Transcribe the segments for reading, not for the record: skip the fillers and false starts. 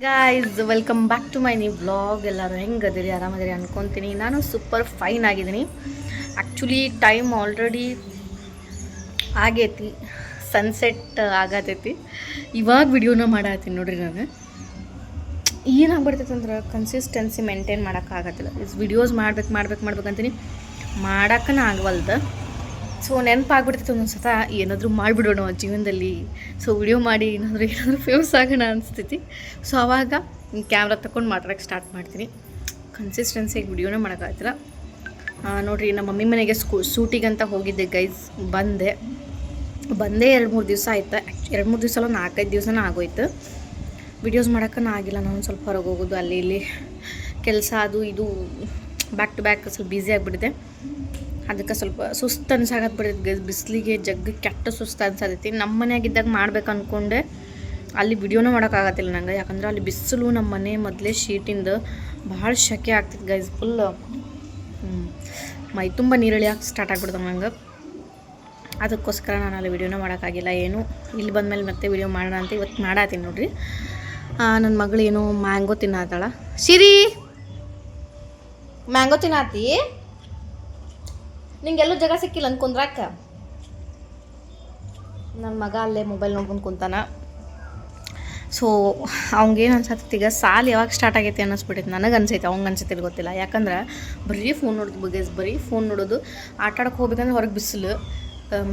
Guys welcome back to my new vlog. ಎಲ್ಲರೂ ಹೆಂಗದಿರಿ, ಆರಾಮದಿರಿ ಅನ್ಕೊತೀನಿ. ನಾನು ಸೂಪರ್ ಫೈನ್ ಆಗಿದ್ದೀನಿ. ಆ್ಯಕ್ಚುಲಿ ಟೈಮ್ ಆಲ್ರೆಡಿ ಆಗೈತಿ, ಸನ್ಸೆಟ್ ಆಗತೈತಿ. ಇವಾಗ ವಿಡಿಯೋನ ಮಾಡತ್ತೀನಿ ನೋಡ್ರಿ. ನಾನು ಏನಾಗ್ಬಿಡ್ತೈತೆ ಅಂದ್ರೆ ಕನ್ಸಿಸ್ಟೆನ್ಸಿ ಮೇಂಟೈನ್ ಮಾಡೋಕ್ಕಾಗತ್ತಿಲ್ಲ. ವಿಡಿಯೋಸ್ ಮಾಡ್ಬೇಕಂತೀನಿ, ಮಾಡೋಕ್ಕನ ಆಗವಲ್ದು. ಸೊ ನೆನಪಾಗ್ಬಿಡ್ತೈತೆ ಒಂದೊಂದು ಸತ ಏನಾದರೂ ಮಾಡಿಬಿಡೋಣ ಜೀವನದಲ್ಲಿ. ಸೊ ವಿಡಿಯೋ ಮಾಡಿ ಏನಾದರೂ ಫೇಮಸ್ ಆಗೋಣ ಅನಿಸ್ತೈತಿ. ಸೊ ಆವಾಗ ಕ್ಯಾಮ್ರಾ ತಗೊಂಡು ಮಾತಾಡೋಕ್ಕೆ ಸ್ಟಾರ್ಟ್ ಮಾಡ್ತೀನಿ. ಕನ್ಸಿಸ್ಟೆನ್ಸಿಯಾಗಿ ವಿಡಿಯೋನೇ ಮಾಡೋಕ್ಕಾಗ್ತಿಲ್ಲ. ನೋಡಿರಿ, ನಮ್ಮ ಮಮ್ಮಿ ಮನೆಗೆ ಶೂಟಿಗಂತ ಹೋಗಿದ್ದೆ ಗೈಸ್. ಬಂದೆ 2-3 ದಿವಸ ಆಯ್ತು. 2-3 ದಿವಸ ಅಲ್ಲ, 4-5 ದಿವಸನ ಆಗೋಯ್ತು. ವಿಡಿಯೋಸ್ ಮಾಡೋಕ್ಕೂ ಆಗಿಲ್ಲ. ನಾನು ಸ್ವಲ್ಪ ಹೊರಗೆ ಹೋಗೋದು, ಅಲ್ಲಿ ಇಲ್ಲಿ ಕೆಲಸ, ಅದು ಇದು ಬ್ಯಾಕ್ ಟು ಬ್ಯಾಕ್ ಸ್ವಲ್ಪ ಬ್ಯುಸಿ ಆಗಿಬಿಟ್ಟಿದೆ. ಅದಕ್ಕೆ ಸ್ವಲ್ಪ ಸುಸ್ತು ಅನ್ಸಾಕತ್ಬಿಡ್ತೈತೆ ಗೈಸ್. ಬಿಸಿಲಿಗೆ ಕೆಟ್ಟ ಸುಸ್ತು ಅನ್ಸತೈತಿ. ನಮ್ಮ ಮನೆಯಾಗಿದ್ದಾಗ ಮಾಡ್ಬೇಕು ಅಂದ್ಕೊಂಡೆ, ಅಲ್ಲಿ ವಿಡಿಯೋನೂ ಮಾಡೋಕ್ಕಾಗತ್ತಿಲ್ಲ ನಂಗೆ. ಯಾಕಂದ್ರೆ ಅಲ್ಲಿ ಬಿಸಿಲು, ನಮ್ಮ ಮನೆ ಮೊದಲೇ ಶೀಟಿಂದ ಭಾಳ ಶೆಕೆ ಆಗ್ತಿತ್ತು ಗೈಸ್. ಫುಲ್ ಮೈ ತುಂಬ ನೀರಳಿಯಾಗಿ ಸ್ಟಾರ್ಟ್ ಆಗ್ಬಿಡ್ತಾವೆ ನಂಗೆ. ಅದಕ್ಕೋಸ್ಕರ ನಾನು ಅಲ್ಲಿ ವಿಡಿಯೋನ ಮಾಡೋಕ್ಕಾಗಿಲ್ಲ. ಏನು ಇಲ್ಲಿ ಬಂದಮೇಲೆ ಮತ್ತೆ ವಿಡಿಯೋ ಮಾಡೋಣ ಅಂತ ಇವತ್ತು ಮಾಡತ್ತೀನಿ ನೋಡ್ರಿ. ನನ್ನ ಮಗಳು ಏನೋ ಮ್ಯಾಂಗೋ ತಿನ್ನತ್ತಾಳ. ಶಿರಿ, ಮ್ಯಾಂಗೋ ತಿನ್ನತ್ತಿ? ನಿಂಗೆಲ್ಲೂ ಜಾಗ ಸಿಕ್ಕಿಲ್ಲ ಅನ್ಕೊಂಡ್ರಾಕ? ನನ್ನ ಮಗ ಅಲ್ಲೇ ಮೊಬೈಲ್ ನೋಡ್ಕೊಂಡು ಕುಂತಾನ. ಸೊ ಅವ್ನಿಗೇನು ಅನ್ಸತ್ತೈತಿ, ಈಗ ಸಾಲು ಯಾವಾಗ ಸ್ಟಾರ್ಟ್ ಆಗೈತಿ ಅನ್ನಿಸ್ಬಿಟ್ಟೈತೆ. ನನಗೆ ಅನ್ಸೈತೆ, ಅವ್ನಿಗೆ ಅನ್ಸೈತಿ ಗೊತ್ತಿಲ್ಲ. ಯಾಕಂದ್ರೆ ಬರೀ ಫೋನ್ ನೋಡೋದು ಗೈಸ್, ಬರೀ ಫೋನ್ ನೋಡೋದು. ಆಟ ಆಡೋಕೆ ಹೋಗ್ಬೇಕಂದ್ರೆ ಹೊರಗೆ ಬಿಸಿಲು,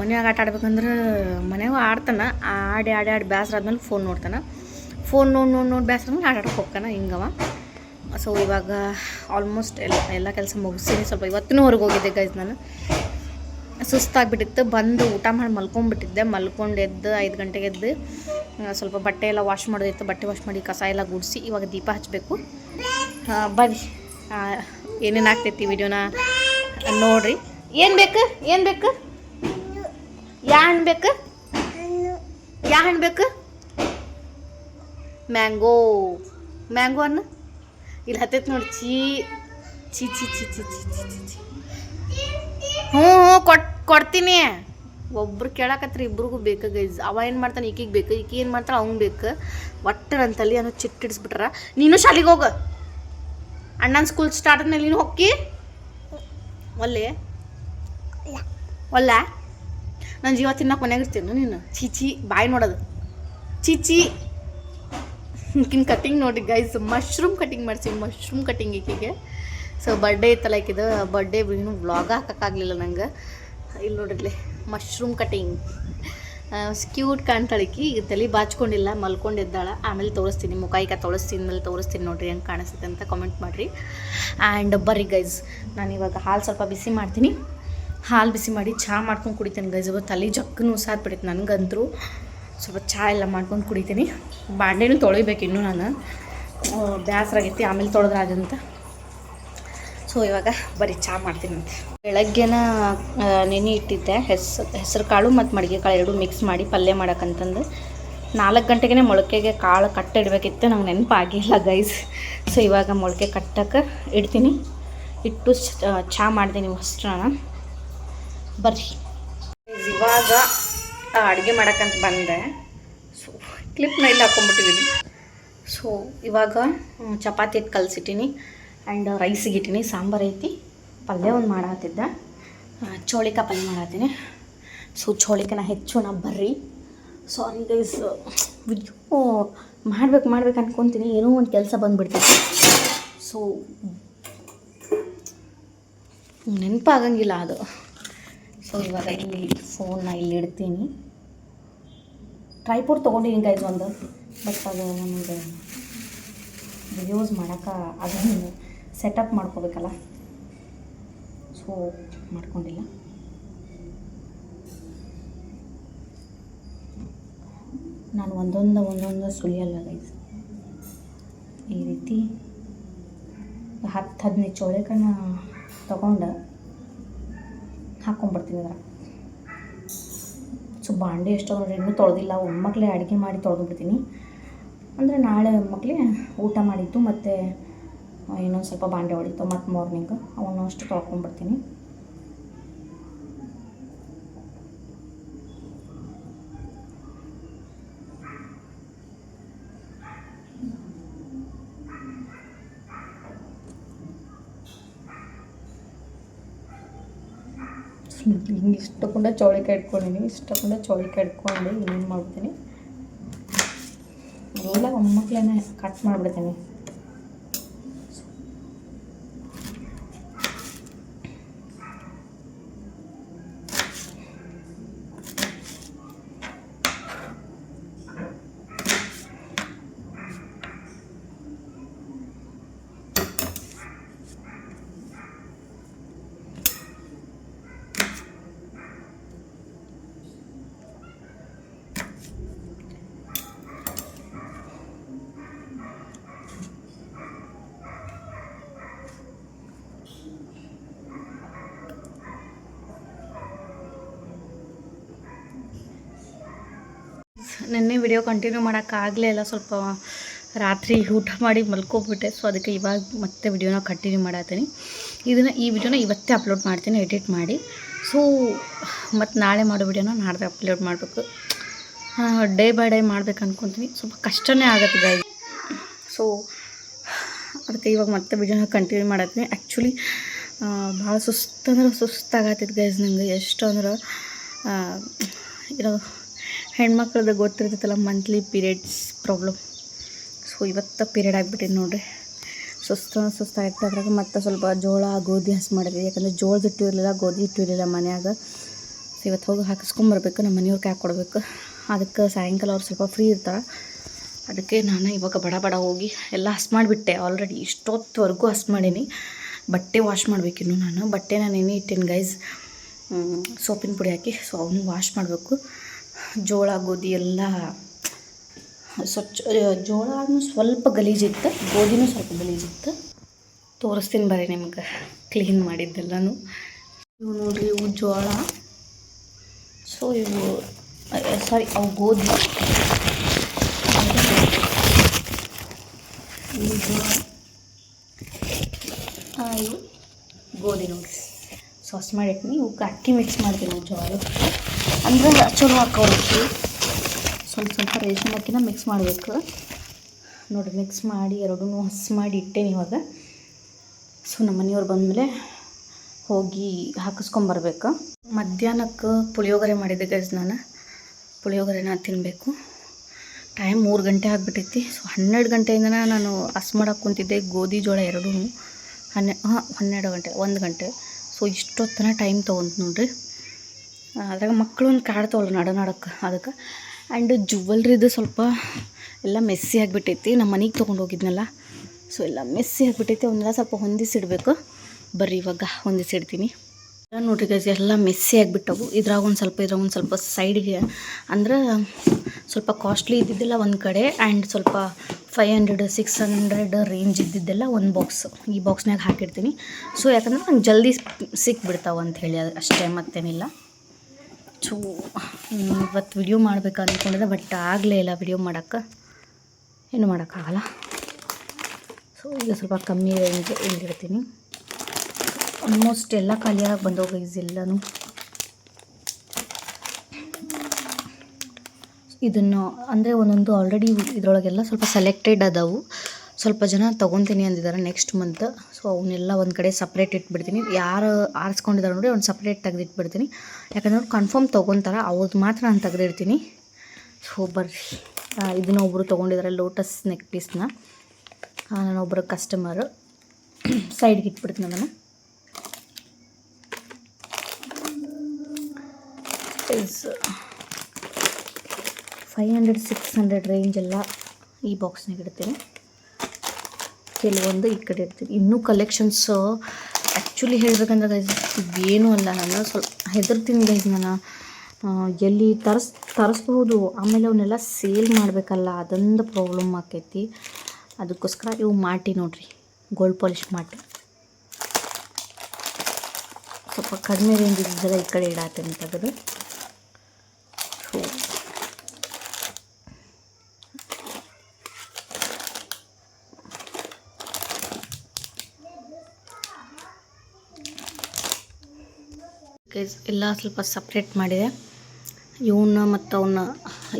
ಮನ್ಯಾಗ ಆಟ ಆಡ್ಬೇಕಂದ್ರೆ ಮನ್ಯಾಗ ಆಡ್ತಾನೆ. ಆಡಿ ಬೇಸರ ಆದ್ಮೇಲೆ ಫೋನ್ ನೋಡ್ತಾನೆ. ಫೋನ್ ನೋಡಿ ಬೇಸರ ಆಮೇಲೆ ಆಟ ಆಡೋಕೆ ಹೋಗ್ತಾನೆ. ಹಿಂಗವ. ಸೊ ಇವಾಗ ಆಲ್ಮೋಸ್ಟ್ ಎಲ್ಲ ಕೆಲಸ ಮುಗಿಸಿನಿ. ಸ್ವಲ್ಪ ಇವತ್ತಿನೂ ಹೊರಗೆ ಹೋಗಿದ್ದೆ ಗೈಸ್. ನಾನು ಸುಸ್ತಾಗಿಬಿಟ್ಟಿತ್ತು. ಬಂದು ಊಟ ಮಾಡಿ ಮಲ್ಕೊಂಡ್ಬಿಟ್ಟಿದ್ದೆ. ಮಲ್ಕೊಂಡು ಎದ್ದು 5 ಗಂಟೆಗೆ ಎದ್ದು ಸ್ವಲ್ಪ ಬಟ್ಟೆ ಎಲ್ಲ ವಾಶ್ ಮಾಡೋದಿತ್ತು. ಬಟ್ಟೆ ವಾಶ್ ಮಾಡಿ ಕಸ ಎಲ್ಲ ಗುಡಿಸಿ ಇವಾಗ ದೀಪ ಹಚ್ಚಬೇಕು. ಬರ್ರಿ, ಏನೇನು ಆಗ್ತೈತಿ ವಿಡಿಯೋನ ನೋಡಿರಿ. ಏನು ಬೇಕು ಯಾ ಹಣ್ಣು ಬೇಕು? ಮ್ಯಾಂಗೋ ಹಣ್ಣು ಇಲ್ಲಿ ಹತ್ತೈತೆ ನೋಡಿ. ಚೀ ಹ್ಞೂ ಕೊಡ್ತೀನಿ. ಒಬ್ರು ಕೇಳಕತ್ರಿ, ಇಬ್ರಿಗೂ ಬೇಕು ಗೈಸ್. ಅವ ಏನು ಮಾಡ್ತಾನೆ, ಈಕಿಗೆ ಬೇಕು. ಈಕಿ ಏನು ಮಾಡ್ತಾಳೆ, ಅವ್ನು ಬೇಕು. ಒಟ್ಟು ನನ್ನ ತಲೆ ಅನ್ನೋ ಚಿಟ್ಟಿಡಿಸ್ಬಿಟ್ರ. ನೀನು ಶಾಲೆಗೆ ಹೋಗ. ಅಣ್ಣನ ಸ್ಕೂಲ್ ಸ್ಟಾರ್ಟ್ ಆದ್ಮೇಲೆ ನೀನು ಹೊಕ್ಕಿ. ಒಲ್ಲ ನನ್ನ ಜೀವ ತಿನ್ನಕ್ಕೆ ಮನ್ಯಾಗ ಇರ್ತೀನು ನೀನು. ಚೀಚಿ ಬಾಯಿ ನೋಡೋದು. ಚೀಚಿ ಈಕಿನ ಕಟಿಂಗ್ ನೋಡಿ ಗೈಸ್. ಮಶ್ರೂಮ್ ಕಟಿಂಗ್ ಮಾಡ್ತೀವಿ, ಮಶ್ರೂಮ್ ಕಟಿಂಗ್ ಈಕಿಗೆ. ಸೊ ಬರ್ಡೇ ಇತ್ತಲ್ಲ ಈಕಿದು. ಬರ್ಡೇ ಇನ್ನೂ ವ್ಲಾಗ ಹಾಕೋಕ್ಕಾಗಲಿಲ್ಲ ನಂಗೆ. ಇಲ್ಲಿ ನೋಡಿರ್ಲಿ, ಮಶ್ರೂಮ್ ಕಟಿಂಗ್. ಕ್ಯೂಟ್ ಕಾಣ್ತಾಳೆ ಈಕಿ. ಈಗ ತಲೆ ಬಾಚ್ಕೊಂಡಿಲ್ಲ, ಮಲ್ಕೊಂಡಿದ್ದಾಳ. ಆಮೇಲೆ ತೋರಿಸ್ತೀನಿ, ಮುಖ ಈಗ ತೋರಿಸ್ತೀನಿ ನೋಡಿರಿ ಹೆಂಗೆ ಕಾಣಿಸುತ್ತೆ ಅಂತ ಕಾಮೆಂಟ್ ಮಾಡಿರಿ. ಆ್ಯಂಡ್ ಬರ್ರಿ ಗೈಸ್, ನಾನು ಇವಾಗ ಹಾಲು ಸ್ವಲ್ಪ ಬಿಸಿ ಮಾಡ್ತೀನಿ. ಹಾಲು ಬಿಸಿ ಮಾಡಿ ಚಹಾ ಮಾಡ್ಕೊಂಡು ಕುಡಿತೀನಿ ಗೈಸ್. ಇವತ್ತು ತಲೆ ಜಕ್ಕೂ ಸಾತ್ಬಿಡೈತೆ ನನಗಂತರೂ. ಸ್ವಲ್ಪ ಚಹಾ ಎಲ್ಲ ಮಾಡ್ಕೊಂಡು ಕುಡಿತೀನಿ. ಬಾಂಡೆನೂ ತೊಳಿಬೇಕು ಇನ್ನೂ. ನಾನು ಬೇಸರಾಗೈತಿ, ಆಮೇಲೆ ತೊಳೆದ್ರಾಗಂತ. ಸೊ ಇವಾಗ ಬರೀ ಚಹಾ ಮಾಡ್ತೀನಿ ಅಂತ. ಬೆಳಗ್ಗೆನ ನೆನೆ ಇಟ್ಟಿದ್ದೆ ಹೆಸರು ಕಾಳು ಮತ್ತು ಮಡಿಗೆ ಕಾಳು 2 ಮಿಕ್ಸ್ ಮಾಡಿ ಪಲ್ಯ ಮಾಡೋಕ್ಕಂತಂದು. 4 ಗಂಟೆಗೆ ಮೊಳಕೆಗೆ ಕಾಳು ಕಟ್ಟಿಡಬೇಕಿತ್ತು. ನಂಗೆ ನೆನಪಾಗಿಲ್ಲ ಗೈಸ್. ಸೊ ಇವಾಗ ಮೊಳಕೆ ಕಟ್ಟಕ್ಕೆ ಇಡ್ತೀನಿ. ಇಟ್ಟು ಚಹಾ ಮಾಡ್ತೀನಿ ಫಸ್ಟ್ ನಾನು. ಬರ್ರಿ, ಇವಾಗ ಅಡುಗೆ ಮಾಡೋಕ್ಕಂತ ಬಂದೆ. ಸೊ ಕ್ಲಿಪ್ನ ಇಲ್ಲಿ ಹಾಕ್ಕೊಂಬಿಟ್ಟಿದ್ದೀನಿ. ಸೊ ಇವಾಗ ಚಪಾತಿ ಇಟ್ಟು ಕಲಸಿಟ್ಟಿನಿ. ಆ್ಯಂಡ್ ರೈಸಿಗೆ ಇಟ್ಟಿನಿ. ಸಾಂಬಾರು ಐತಿ, ಪಲ್ಯ ಒಂದು ಮಾಡತ್ತಿದ್ದೆ. ಚೋಳಿಕಾಯಿ ಪಲ್ಯ ಮಾಡತ್ತೀನಿ. ಸೊ ಚೋಳಿಕಾಯಿನ ಹೆಚ್ಚೋಣ ಬರ್ರಿ. ಸಾರಿ ಗೈಸ್, ವಿಡಿಯೋ ಮಾಡ್ಬೇಕು ಅನ್ಕೊತೀನಿ. ಏನೋ ಒಂದು ಕೆಲಸ ಬಂದುಬಿಡ್ತೈತಿ. ಸೊ ನೆನಪಾಗಂಗಿಲ್ಲ ಅದು. ಸೊ ಇವಾಗ ಇಲ್ಲಿ ಫೋನ್ನ ಇಲ್ಲಿ ಇಡ್ತೀನಿ. ಟ್ರೈಪೋಡ್ ತೊಗೊಂಡಿದ್ದೀನಿ ಗೈಸ್ ಒಂದು. ಬಟ್ ಅದು ನಮಗೆ ವಿಡಿಯೋಸ್ ಮಾಡೋಕ್ಕೆ ಅದನ್ನು ಸೆಟಪ್ ಮಾಡ್ಕೋಬೇಕಲ್ಲ. ಸೊ ಮಾಡ್ಕೊಂಡಿಲ್ಲ. ನಾನು ಒಂದೊಂದು ಸುಳಿಯಲ್ಲ ಗೈಸ್. ಈ ರೀತಿ 10-15 ಚೋಳೆಕಾಯಿನ ತೊಗೊಂಡು ಹಾಕ್ಕೊಂಡ್ಬಿಡ್ತೀನಿ ಅದ್ರ. ಸೊ ಬಾಂಡೆ ಎಷ್ಟೋ ನೋಡ್ರಿ, ಇನ್ನೂ ತೊಳೆದಿಲ್ಲ. ಒಮ್ಮಕ್ಕಳೇ ಅಡುಗೆ ಮಾಡಿ ತೊಳೆದ್ಬಿಡ್ತೀನಿ. ಅಂದರೆ ನಾಳೆ ಮಕ್ಕಳೇ ಊಟ ಮಾಡಿದ್ದು ಮತ್ತು ಇನ್ನೊಂದು ಸ್ವಲ್ಪ ಬಾಂಡೆ ಹೊಡಿತು ಮತ್ತು ಮಾರ್ನಿಂಗು ಅವನ್ನ ಅಷ್ಟು ತೊಳ್ಕೊಂಡ್ಬಿಡ್ತೀನಿ. ಹಿಂಗೆ ಇಷ್ಟಕೊಂಡ ಚೌಳಿಕಾಯಿ ಇಟ್ಕೊಂಡಿನಿ. ಇಷ್ಟಕೊಂಡ ಚೌಳಿಕಾಯಿ ಇಟ್ಕೊಂಡು ಏನು ಮಾಡ್ಬಿಡ್ತೀನಿ, ಎಲ್ಲ ಒಮ್ಮಕ್ಳೇ ಕಟ್ ಮಾಡಿಬಿಡ್ತೀನಿ. ನೆನ್ನೆ ವಿಡಿಯೋ ಕಂಟಿನ್ಯೂ ಮಾಡೋಕ್ಕಾಗಲೇ ಇಲ್ಲ, ಸ್ವಲ್ಪ ರಾತ್ರಿ ಊಟ ಮಾಡಿ ಮಲ್ಕೊಬಿಟ್ಟೆ. ಸೊ ಅದಕ್ಕೆ ಇವಾಗ ಮತ್ತೆ ವಿಡಿಯೋನ ಕಂಟಿನ್ಯೂ ಮಾಡತ್ತೀನಿ. ಈ ವಿಡಿಯೋನ ಇವತ್ತೇ ಅಪ್ಲೋಡ್ ಮಾಡ್ತೀನಿ ಎಡಿಟ್ ಮಾಡಿ. ಸೊ ಮತ್ತು ನಾಳೆ ಮಾಡೋ ವಿಡಿಯೋನ ನಾಡ್ದು ಅಪ್ಲೋಡ್ ಮಾಡಬೇಕು. ಡೇ ಬೈ ಡೇ ಮಾಡ್ಬೇಕು ಅಂದ್ಕೊತೀನಿ. ಸ್ವಲ್ಪ ಕಷ್ಟನೇ ಆಗುತ್ತೆ ಗೈಸ್. ಸೊ ಅದಕ್ಕೆ ಇವಾಗ ಮತ್ತೆ ವಿಡಿಯೋನ ಕಂಟಿನ್ಯೂ ಮಾಡತ್ತೀನಿ. ಆ್ಯಕ್ಚುಲಿ ಭಾಳ ಸುಸ್ತಾಗತ್ತಿತ್ತು ಗೈಸ್ ನಂಗೆ. ಎಷ್ಟು ಅಂದ್ರೆ ಇರೋ ಹೆಣ್ಮಕ್ಳದ್ದು ಗೊತ್ತಿರ್ತೈತಲ್ಲ, ಮಂತ್ಲಿ ಪೀರಿಯಡ್ಸ್ ಪ್ರಾಬ್ಲಮ್. ಸೊ ಇವತ್ತು ಪೀರಿಯಡ್ ಆಗಿಬಿಟ್ಟಿದ್ದು ನೋಡಿರಿ. ಸುಸ್ತಾಗಿತ್ತು. ಅದ್ರಾಗ ಮತ್ತು ಸ್ವಲ್ಪ ಜೋಳ ಗೋಧಿ ಹಸಿ ಮಾಡಿದ್ವಿ. ಯಾಕಂದರೆ ಜೋಳದ ಹಿಟ್ಟು ಇರಲಿಲ್ಲ, ಗೋಧಿ ಹಿಟ್ಟು ಇರಲಿಲ್ಲ ಮನ್ಯಾಗ. ಸೊ ಇವತ್ತು ಹೋಗಿ ಹಾಕಿಸ್ಕೊಂಬರ್ಬೇಕು, ನಮ್ಮ ಮನೆಯವ್ರಿಗೆ ಹಾಕಿ ಕೊಡಬೇಕು. ಅದಕ್ಕೆ ಸಾಯಂಕಾಲ ಅವ್ರು ಸ್ವಲ್ಪ ಫ್ರೀ ಇರ್ತಾರೆ. ಅದಕ್ಕೆ ನಾನು ಇವಾಗ ಬಡ ಹೋಗಿ ಎಲ್ಲ ಹಸಿ ಮಾಡಿಬಿಟ್ಟೆ ಆಲ್ರೆಡಿ. ಇಷ್ಟೊತ್ತವರೆಗೂ ಹಸಿ ಮಾಡೀನಿ. ಬಟ್ಟೆ ವಾಶ್ ಮಾಡಬೇಕಿನ್ನು ನಾನು. ಬಟ್ಟೆನ ನೆನೆ ಇಟ್ಟೇನಿ ಗೈಸ್, ಸೋಪಿನ ಪುಡಿ ಹಾಕಿ. ಸೊ ಅವನು ವಾಶ್ ಮಾಡಬೇಕು. ಜೋಳ ಗೋಧಿ ಎಲ್ಲ ಸ್ವಚ್ಛ. ಜೋಳನೂ ಸ್ವಲ್ಪ ಗಲೀಜಿತ್ತು, ಗೋಧಿನೂ ಸ್ವಲ್ಪ ಗಲೀಜಿತ್ತು. ತೋರಿಸ್ತೀನಿ ಬರ್ರಿ ನಿಮ್ಗೆ ಕ್ಲೀನ್ ಮಾಡಿದ್ದೆಲ್ಲನೂ. ಇವು ನೋಡಿರಿ, ಇವು ಜೋಳ. ಸೊ ಇವು ಅವು ಗೋಧಿ. ಇವು ಜೋಳ, ಇವು ಗೋಧಿ ನೋಡಿರಿ. ಸೊ ಹಸಿ ಮಾಡಿಟ್ನಿ. ಇವಕ್ಕೆ ಅಕ್ಕಿ ಮಿಕ್ಸ್ ಮಾಡ್ತೀನಿ. ಜೋಳ ಅಂದರೆ ಚಲೋ ಹಾಕೋರಕ್ಕಿ. ಸ್ವಲ್ಪ ರೇಷನ್ ಅಕ್ಕಿನ ಮಿಕ್ಸ್ ಮಾಡಬೇಕು ನೋಡಿರಿ. ಮಿಕ್ಸ್ ಮಾಡಿ ಎರಡೂ ಹಸಿ ಮಾಡಿ ಇಟ್ಟೇನಿ ಇವಾಗ. ಸೊ ನಮ್ಮ ಮನೆಯವ್ರು ಬಂದಮೇಲೆ ಹೋಗಿ ಹಾಕಿಸ್ಕೊಂಬರ್ಬೇಕು. ಮಧ್ಯಾಹ್ನಕ್ಕೆ ಪುಳಿಯೋಗರೆ ಮಾಡಿದ್ದೆ ಗೈಸ್ ನಾನು. ಪುಳಿಯೋಗರೆನ ತಿನ್ನಬೇಕು. ಟೈಮ್ 3 ಗಂಟೆ ಆಗಿಬಿಟ್ಟೈತಿ. ಸೊ 12 ಗಂಟೆಯಿಂದ ನಾನು ಹಸಿ ಮಾಡಕ್ಕೆ ಕುಂತಿದ್ದೆ. ಗೋಧಿ ಜೋಳ ಎರಡೂ 12 ಗಂಟೆ 1 ಗಂಟೆ. ಸೊ ಇಷ್ಟೊತ್ತನ ಟೈಮ್ ತೊಗೊಂತು ನೋಡಿರಿ. ಅದ್ರಾಗ ಮಕ್ಕಳು ಒಂದು ಕಾಡ್ತಾವಲ್ಲ ನಡಕ್ಕೆ. ಅದಕ್ಕೆ ಆ್ಯಂಡ್ ಜುವೆಲ್ರಿದು ಸ್ವಲ್ಪ ಎಲ್ಲ ಮೆಸ್ಸಿ ಆಗಿಬಿಟ್ಟೈತಿ. ನಮ್ಮ ಮನೆಗೆ ತೊಗೊಂಡು ಹೋಗಿದ್ನಲ್ಲ. ಸೊ ಎಲ್ಲ ಮೆಸ್ಸಿ ಆಗಿಬಿಟ್ಟೈತಿ. ಅವನ್ನೆಲ್ಲ ಸ್ವಲ್ಪ ಹೊಂದಿಸಿಡ್ಬೇಕು. ಬರ್ರಿ ಇವಾಗ ಹೊಂದಿಸಿಡ್ತೀನಿ. ಎಲ್ಲ ನೋಡ್ರಿ ಗೈಸ್, ಎಲ್ಲ ಮೆಸ್ಸಿ ಆಗಿಬಿಟ್ಟವು. ಇದ್ರಾಗ ಒಂದು ಸ್ವಲ್ಪ ಸೈಡ್ಗೆ ಅಂದ್ರೆ ಸ್ವಲ್ಪ ಕಾಸ್ಟ್ಲಿ ಇದ್ದಿದ್ದೆಲ್ಲ ಒಂದು ಕಡೆ, ಆ್ಯಂಡ್ ಸ್ವಲ್ಪ 500-600 ರೇಂಜ್ ಇದ್ದಿದ್ದೆಲ್ಲ ಒಂದು ಬಾಕ್ಸ್. ಈ ಬಾಕ್ಸ್ನಾಗ ಹಾಕಿರ್ತೀನಿ. ಸೊ ಯಾಕಂದ್ರೆ ನಂಗೆ ಜಲ್ದಿ ಸಿಕ್ಬಿಡ್ತಾವೆ ಅಂತ ಹೇಳಿ ಅಷ್ಟೇ, ಮತ್ತೇನಿಲ್ಲ. ಸೊ ಇವತ್ತು ವಿಡಿಯೋ ಮಾಡ್ಬೇಕು ಅಂದ್ಕೊಂಡಿದ್ದೆ, ಬಟ್ ಆಗಲೇ ಇಲ್ಲ ವಿಡಿಯೋ ಮಾಡೋಕ್ಕೆ. ಏನು ಮಾಡೋಕ್ಕಾಗಲ್ಲ. ಸೊ ಈಗ ಸ್ವಲ್ಪ ಕಮ್ಮಿ ರೇಂಜ್ ಇಲ್ಲಿಡ್ತೀನಿ. ಆಲ್ಮೋಸ್ಟ್ ಎಲ್ಲ ಖಾಲಿಯಾಗಿ ಬಂದವು ಗೈಸ್ ಎಲ್ಲನೂ. ಇದನ್ನು ಅಂದರೆ ಒಂದೊಂದು ಆಲ್ರೆಡಿ ಇದರೊಳಗೆಲ್ಲ ಸ್ವಲ್ಪ ಸೆಲೆಕ್ಟೆಡ್ ಅದಾವು. ಸ್ವಲ್ಪ ಜನ ತೊಗೊತೀನಿ ಅಂದಿದ್ದಾರೆ ನೆಕ್ಸ್ಟ್ ಮಂತ್. ಸೊ ಅವನ್ನೆಲ್ಲ ಒಂದು ಕಡೆ ಸಪ್ರೇಟ್ ಇಟ್ಬಿಡ್ತೀನಿ. ಯಾರು ಆರಿಸ್ಕೊಂಡಿದ್ದಾರೆ ನೋಡಿ ಅವ್ನು ಸಪ್ರೇಟ್ ತೆಗೆದಿಟ್ಬಿಡ್ತೀನಿ. ಯಾಕಂದ್ರೆ ಕನ್ಫರ್ಮ್ ತೊಗೊತಾರೆ, ಅವ್ರದ್ದು ಮಾತ್ರ ನಾನು ತೆಗೆದಿರ್ತೀನಿ. ಸೊ ಬರ್ರಿ, ಇದನ್ನ ಒಬ್ಬರು ತೊಗೊಂಡಿದ್ದಾರೆ, ಲೋಟಸ್ ನೆಕ್ ಪೀಸ್ನ. ನಾನೊಬ್ಬರು ಕಸ್ಟಮರು. ಸೈಡ್ಗೆ ಇಟ್ಬಿಡ್ತೀನಿ ಅದನ್ನು. 500-600 ರೇಂಜೆಲ್ಲ ಈ ಬಾಕ್ಸ್ನಾಗ ಇಡ್ತೀನಿ. ಕೆಲವೊಂದು ಈ ಕಡೆ ಇರ್ತೀನಿ. ಇನ್ನೂ ಕಲೆಕ್ಷನ್ಸ್ ಆ್ಯಕ್ಚುಲಿ ಹೇಳ್ಬೇಕಂದ್ರೆ ಗೈಸ್ ಇವೇನೂ ಅಲ್ಲ. ನಾನು ಸ್ವಲ್ಪ ಹೆದರ್ತೀನಿ ಗೈಸ್. ನಾನು ಎಲ್ಲಿ ತರಿಸ್ಬೋದು, ಆಮೇಲೆ ಅವನ್ನೆಲ್ಲ ಸೇಲ್ ಮಾಡಬೇಕಲ್ಲ, ಅದೊಂದು ಪ್ರಾಬ್ಲಮ್ ಆಕೈತಿ. ಅದಕ್ಕೋಸ್ಕರ ಇವು ಮಾಟಿ ನೋಡಿರಿ, ಗೋಲ್ಡ್ ಪಾಲಿಶ್ ಮಾಟಿ. ಸ್ವಲ್ಪ ಕಡಿಮೆ ರೇಂಜ್ ಇದ್ದಿದ್ದೆಲ್ಲ ಈ ಕಡೆ ಇಡಾತೀನಿ ತೆಗೆದು. ಸೊ ಗೈಸ್ ಎಲ್ಲ ಸ್ವಲ್ಪ ಸಪ್ರೇಟ್ ಮಾಡಿದೆ. ಇವನ್ನ ಮತ್ತು ಅವನ್ನ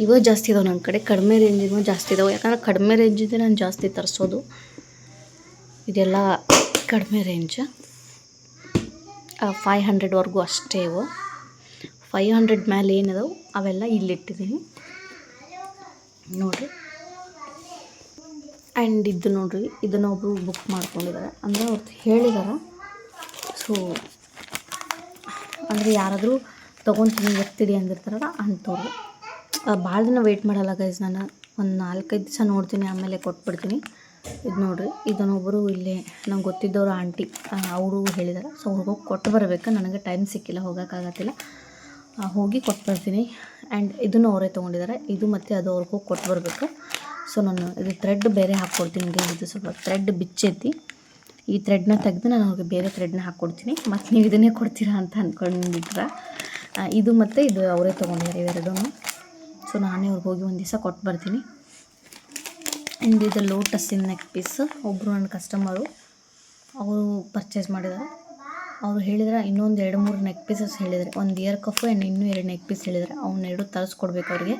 ಇವೇ ಜಾಸ್ತಿ ಇದಾವೆ ನನ್ನ ಕಡೆ. ಕಡಿಮೆ ರೇಂಜಿನೂ ಜಾಸ್ತಿ ಇದಾವೆ. ಯಾಕಂದ್ರೆ ಕಡಿಮೆ ರೇಂಜಿದೆ ನಾನು ಜಾಸ್ತಿ ತರಿಸೋದು. ಇದೆಲ್ಲ ಕಡಿಮೆ ರೇಂಜ್. 500ವರೆಗೂ ಅಷ್ಟೇ ಇವು. 500 ಮೇಲೆ ಏನದವು ಅವೆಲ್ಲ ಇಲ್ಲಿಟ್ಟಿದ್ದೀನಿ ನೋಡಿರಿ. ಆ್ಯಂಡ್ ಇದು ನೋಡಿರಿ, ಇದನ್ನು ಒಬ್ಬರು ಬುಕ್ ಮಾಡ್ಕೊಂಡಿದ್ದಾರೆ, ಅಂದರೆ ಅವ್ರು ಹೇಳಿದಾರೆ. ಸೊ ಅಂದರೆ ಯಾರಾದರೂ ತೊಗೊತೀನಿ ಎತ್ತಿಡಿ ಅಂದಿರ್ತಾರಲ್ಲ ಅಂಥವ್ರು. ಭಾಳ ದಿನ ವೆಯ್ಟ್ ಮಾಡಲ್ಲ ಗೈಸ್, ನಾನು ಒಂದು 4-5 ದಿವಸ ನೋಡ್ತೀನಿ, ಆಮೇಲೆ ಕೊಟ್ಬಿಡ್ತೀನಿ. ಇದು ನೋಡಿರಿ, ಇದನ್ನೊಬ್ಬರು ಇಲ್ಲೇ ನಂಗೆ ಗೊತ್ತಿದ್ದವರು ಆಂಟಿ ಅವರು ಹೇಳಿದ್ದಾರೆ. ಸೊ ಅವ್ರಿಗೆ ಹೋಗಿ ಕೊಟ್ಟು ಬರಬೇಕು, ನನಗೆ ಟೈಮ್ ಸಿಕ್ಕಿಲ್ಲ, ಹೋಗೋಕ್ಕಾಗತ್ತಿಲ್ಲ. ಹೋಗಿ ಕೊಟ್ಟು ಬರ್ತೀನಿ. ಆ್ಯಂಡ್ ಇದನ್ನು ಅವರೇ ತೊಗೊಂಡಿದ್ದಾರೆ, ಇದು ಮತ್ತು ಅದು ಅವ್ರಿಗೆ ಹೋಗಿ ಕೊಟ್ಟು ಬರಬೇಕು. ಸೊ ನಾನು ಇದು ಥ್ರೆಡ್ ಬೇರೆ ಹಾಕ್ಕೊಡ್ತೀನಿ. ಇದು ಸ್ವಲ್ಪ ಥ್ರೆಡ್ ಬಿಚ್ಚೈತಿ, ಈ ಥ್ರೆಡ್ನ ತೆಗೆದು ನಾನು ಅವ್ರಿಗೆ ಬೇರೆ ಥ್ರೆಡ್ನ ಹಾಕ್ಕೊಡ್ತೀನಿ. ಮತ್ತು ನೀವು ಇದನ್ನೇ ಕೊಡ್ತೀರಾ ಅಂತ ಅಂದ್ಕೊಂಡಿಟ್ರೆ. ಇದು ಮತ್ತು ಇದು ಅವರೇ ತೊಗೊಂಡಿದ್ದಾರೆ ಇವೆರಡೂ. ಸೊ ನಾನೇ ಅವ್ರಿಗೆ ಹೋಗಿ ಒಂದು ದಿವಸ ಕೊಟ್ಟು ಬರ್ತೀನಿ. ಆ್ಯಂಡ್ ಇದು ಲೋಟಸ್ಸಿನ ನೆಕ್ ಪೀಸ್. ಒಬ್ಬರು ನನ್ನ ಕಸ್ಟಮರು ಅವರು ಪರ್ಚೇಸ್ ಮಾಡಿದ್ದಾರೆ. ಅವರು ಹೇಳಿದರೆ ಇನ್ನೊಂದು 2-3 ನೆಕ್ ಪೀಸಸ್ ಹೇಳಿದ್ದಾರೆ. ಒಂದು ಇಯರ್ ಕಫು ಆ್ಯಂಡ್ ಇನ್ನೂ 2 ನೆಕ್ ಪೀಸ್ ಹೇಳಿದ್ದಾರೆ. ಅವನ್ನೆರಡು ತರಿಸ್ಕೊಡ್ಬೇಕು ಅವ್ರಿಗೆ,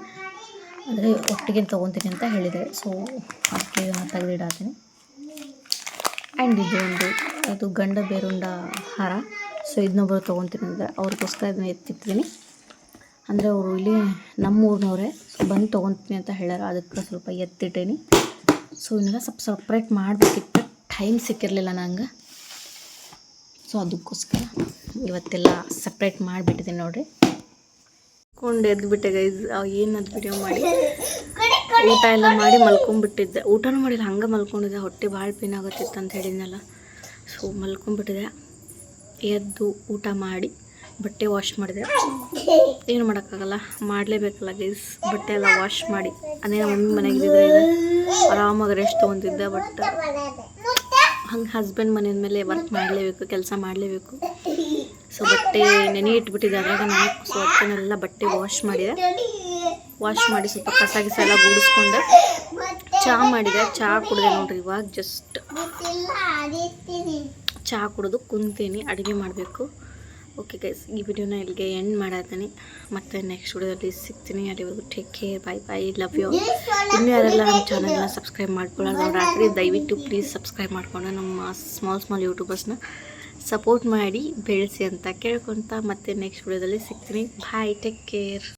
ಅಂದರೆ ಒಟ್ಟಿಗೆ ತೊಗೊತೀನಿ ಅಂತ ಹೇಳಿದ್ದಾರೆ. ಸೊ ಅದಕ್ಕೆ ಇದನ್ನು ತೆಗೆದಿಡಾತೀನಿ. ಆ್ಯಂಡ್ ಇದು ಗಂಡ ಬೇರುಂಡ ಹಾರ. ಸೊ ಇದನ್ನೊಬ್ಬರು ತೊಗೊತೀನಿ ಅಂದರೆ ಅವ್ರಿಗೋಸ್ಕರ ಇದನ್ನ ಎತ್ತಿರ್ತೀನಿ. ಅಂದರೆ ಅವರು ಇಲ್ಲಿ ನಮ್ಮೂರಿನವರೇ, ಸೊ ಬಂದು ತೊಗೊತೀನಿ ಅಂತ ಹೇಳ್ಯಾರ, ಅದಕ್ಕೆ ಸ್ವಲ್ಪ ಎತ್ತಿಟ್ಟೇನಿ. ಸೊ ಇವನ್ನೆಲ್ಲ ಸ್ವಲ್ಪ ಸಪ್ರೇಟ್ ಮಾಡಬೇಕಿತ್ತು, ಟೈಮ್ ಸಿಕ್ಕಿರಲಿಲ್ಲ ನಂಗೆ. ಸೊ ಅದಕ್ಕೋಸ್ಕರ ಇವತ್ತೆಲ್ಲ ಸಪ್ರೇಟ್ ಮಾಡಿಬಿಟ್ಟಿದ್ದೀನಿ ನೋಡಿರಿ. ಕೊಂಡು ಎದ್ದುಬಿಟ್ಟೆ ಗೈಸ್, ಏನದು ವಿಡಿಯೋ ಮಾಡಿ ಊಟ ಎಲ್ಲ ಮಾಡಿ ಮಲ್ಕೊಂಡ್ಬಿಟ್ಟಿದ್ದೆ. ಊಟನೂ ಮಾಡಿಲ್ಲ, ಹಂಗೆ ಮಲ್ಕೊಂಡಿದ್ದೆ. ಹೊಟ್ಟೆ ಭಾಳ ಪೇನ್ ಆಗುತ್ತಿತ್ತು ಅಂತ ಹೇಳಿದ್ನಲ್ಲ. ಸೊ ಮಲ್ಕೊಂಡ್ಬಿಟ್ಟಿದೆ. ಎದ್ದು ಊಟ ಮಾಡಿ ಬಟ್ಟೆ ವಾಶ್ ಮಾಡಿದೆ. ಏನು ಮಾಡೋಕ್ಕಾಗಲ್ಲ, ಮಾಡಲೇಬೇಕಲ್ಲ ಗೈಸ್. ಬಟ್ಟೆ ಎಲ್ಲ ವಾಶ್ ಮಾಡಿ ಅದೇ ನಮ್ಮ ಮಮ್ಮಿ ಮನೆಗಿದ್ದಿದ್ರೆ ಈಗ ಆರಾಮಾಗಿ ರೆಸ್ಟ್ ತೊಗೊತಿದ್ದೆ. ಬಟ್ ಹಂಗೆ ಹಸ್ಬೆಂಡ್ ಮನೆ ಮೇಲೆ ವರ್ಕ್ ಮಾಡಲೇಬೇಕು, ಕೆಲಸ ಮಾಡಲೇಬೇಕು. ಸೊ ಬಟ್ಟೆ ನೆನೆ ಇಟ್ಬಿಟ್ಟಿದ್ದೆ ಅದ್ರಾಗ ನಾನು. ಸೊ ಅದನ್ನೆಲ್ಲ ಬಟ್ಟೆ ವಾಶ್ ಮಾಡಿದೆ. ವಾಶ್ ಮಾಡಿ ಸ್ವಲ್ಪ ಕಸ ಗಿಸ ಎಲ್ಲ ಗೂಡಿಸ್ಕೊಂಡೆ. ಚಹಾ ಮಾಡಿದೆ, ಚಹಾ ಕುಡಿದೆ ನೋಡ್ರಿ. ಇವಾಗ ಜಸ್ಟ್ ಚಹಾ ಕುಡಿದು ಕುಂತೀನಿ, ಅಡುಗೆ ಮಾಡಬೇಕು. ಓಕೆ ಗೈಸ್, ಈ ವಿಡಿಯೋನ ಇಲ್ಲಿಗೆ ಎಂಡ್ ಮಾಡತ್ತೀನಿ. ಮತ್ತೆ ನೆಕ್ಸ್ಟ್ ವಿಡಿಯೋದಲ್ಲಿ ಸಿಗ್ತೀನಿ. ಅಲ್ಲಿವರೆಗೂ take care, bye bye, love you. ಇನ್ನೂ ಯಾರೆಲ್ಲ ನಮ್ಮ ಚಾನಲ್ನ ಸಬ್ಸ್ಕ್ರೈಬ್ ಮಾಡ್ಕೊಳ್ಳೋದು ರಾತ್ರಿ ದಯವಿಟ್ಟು ಪ್ಲೀಸ್ ಸಬ್ಸ್ಕ್ರೈಬ್ ಮಾಡಿಕೊಂಡು ನಮ್ಮ ಸ್ಮಾಲ್ ಯೂಟ್ಯೂಬರ್ಸ್ನ ಸಪೋರ್ಟ್ ಮಾಡಿ ಬೆಳೆಸಿ ಅಂತ ಕೇಳ್ಕೊತ ಮತ್ತೆ ನೆಕ್ಸ್ಟ್ ವಿಡಿಯೋದಲ್ಲಿ ಸಿಗ್ತೀನಿ. ಬಾಯ್, ಟೇಕ್ ಕೇರ್.